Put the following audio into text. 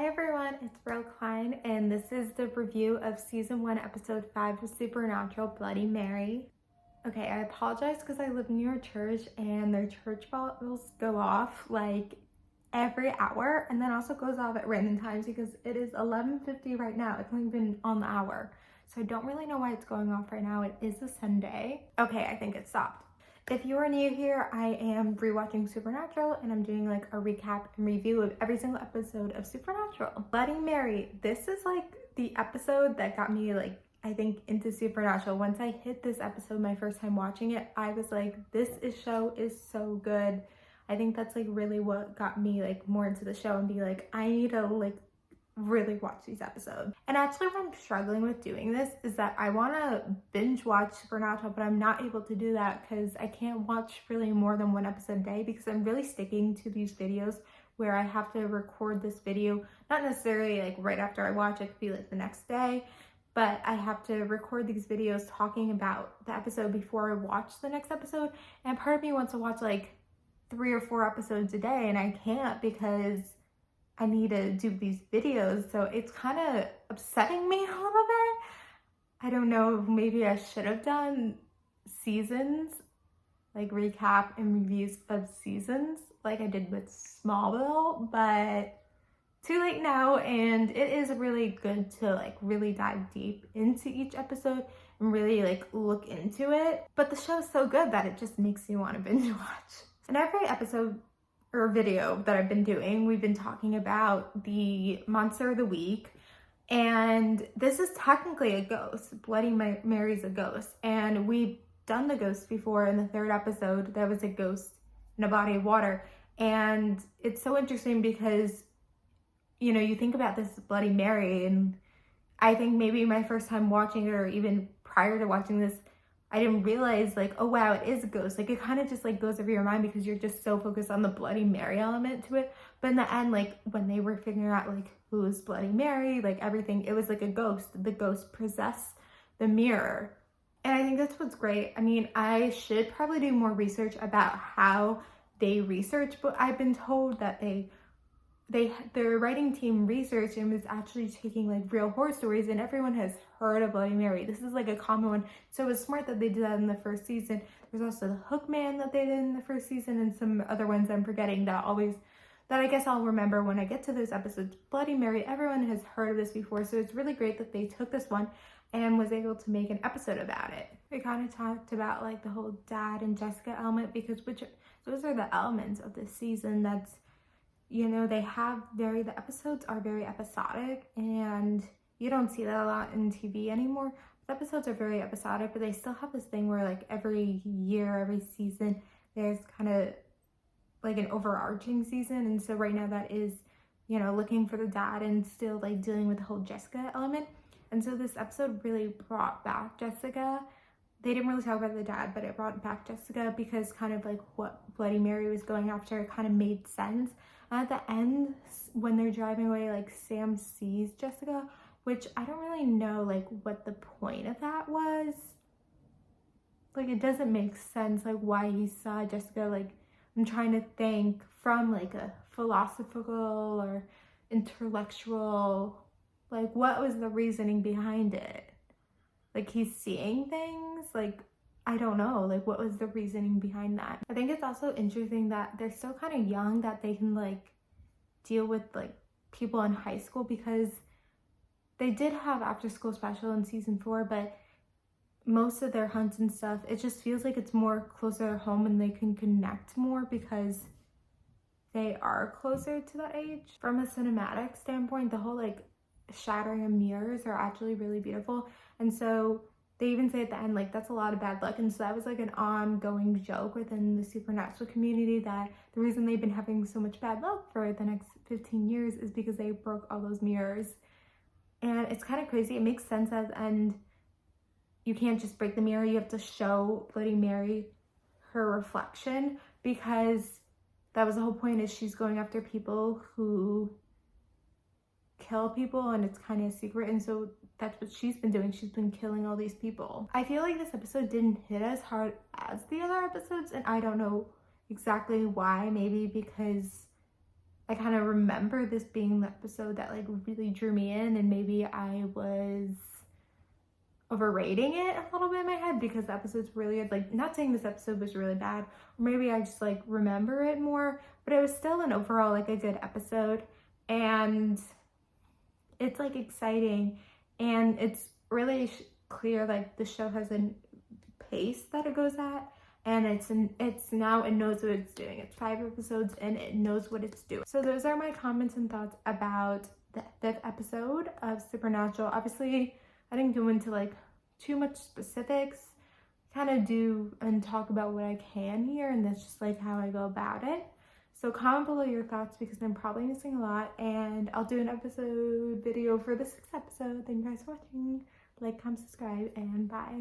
Hi everyone, it's Brielle Klein, and this is the review of Season 1, Episode 5 of Supernatural, Bloody Mary. Okay, I apologize because I live near a church and their church bells go off like every hour and then also goes off at random times because it is 11:50 right now. It's not even on the hour. So I don't really know why it's going off right now. It is a Sunday. Okay, I think it stopped. If you are new here, I am rewatching Supernatural and I'm doing like a recap and review of every single episode of Supernatural. Bloody Mary, this is like the episode that got me like, I think, into Supernatural. Once I hit this episode my first time watching it, I was like, show is so good. I think that's like really what got me like more into the show and be like, I need to like really watch these episodes. And actually what I'm struggling with doing this is that I want to binge watch Supernatural, but I'm not able to do that because I can't watch really more than one episode a day because I'm really sticking to these videos where I have to record this video, not necessarily like right after I watch it, could be like the next day, but I have to record these videos talking about the episode before I watch the next episode. And part of me wants to watch like 3 or 4 episodes a day and I can't because I need to do these videos, so it's kind of upsetting me a little bit. I don't know, maybe I should have done seasons, like recap and reviews of seasons like I did with Smallville, but too late now. And it is really good to like really dive deep into each episode and really like look into it. But the show is so good that it just makes you want to binge watch. In every episode or video that I've been doing, we've been talking about the monster of the week, and this is technically a ghost. Bloody Mary's a ghost, and we've done the ghost before. In the 3rd episode, there was a ghost in a body of water, and it's so interesting because, you know, you think about this Bloody Mary, and I think maybe my first time watching it, or even prior to watching this, I didn't realize like, oh wow, it is a ghost. Like it kind of just like goes over your mind because you're just so focused on the Bloody Mary element to it. But in the end, like when they were figuring out like who is Bloody Mary, like everything, it was like a ghost. The ghost possessed the mirror. And I think that's what's great. I mean, I should probably do more research about how they research, but I've been told that their writing team researched and was actually taking like real horror stories, and everyone has heard of Bloody Mary. This is like a common one, so it was smart that they did that in the 1st season. There's also the Hook Man that they did in the 1st season, and some other ones I'm forgetting that I guess I'll remember when I get to those episodes. Bloody Mary, everyone has heard of this before, so it's really great that they took this one and was able to make an episode about it. We kind of talked about like the whole Dad and Jessica element, because those are the elements of this season that's, you know, the episodes are very episodic, and you don't see that a lot in TV anymore. The episodes are very episodic, but they still have this thing where like every year, every season, there's kind of like an overarching season. And so right now that is, you know, looking for the dad and still like dealing with the whole Jessica element. And so this episode really brought back Jessica. They didn't really talk about the dad, but it brought back Jessica because kind of like what Bloody Mary was going after kind of made sense. And at the end, when they're driving away, like Sam sees Jessica, which I don't really know like what the point of that was. Like it doesn't make sense like why he saw Jessica. Like I'm trying to think from like a philosophical or intellectual, like what was the reasoning behind it? Like he's seeing things, like I don't know, like what was the reasoning behind that? I think it's also interesting that they're still kind of young, that they can like deal with like people in high school, because they did have after school special in season 4, but most of their hunts and stuff, it just feels like it's more closer to home and they can connect more because they are closer to that age. From a cinematic standpoint, the whole like shattering of mirrors are actually really beautiful. And so they even say at the end, like, that's a lot of bad luck. And so that was like an ongoing joke within the Supernatural community, that the reason they've been having so much bad luck for the next 15 years is because they broke all those mirrors. And it's kind of crazy. It makes sense at the end. You can't just break the mirror. You have to show Bloody Mary her reflection, because that was the whole point, is she's going after people who kill people, and it's kind of a secret. And so that's what she's been doing. She's been killing all these people. I feel like this episode didn't hit as hard as the other episodes, and I don't know exactly why. Maybe because I kind of remember this being the episode that like really drew me in, and maybe I was overrating it a little bit in my head because the episode's really good. Like, not saying this episode was really bad, or maybe I just like remember it more, but it was still an overall like a good episode, and it's like exciting, and it's really clear like the show has a pace that it goes at, and it's now, it knows what it's doing. It's 5 episodes and it knows what it's doing. So those are my comments and thoughts about the 5th episode of Supernatural. Obviously I didn't go into like too much specifics, kind of do and talk about what I can here, and that's just like how I go about it. So comment below your thoughts because I'm probably missing a lot, and I'll do an episode video for the 6th episode. Thank you guys for watching. Like, comment, subscribe, and bye.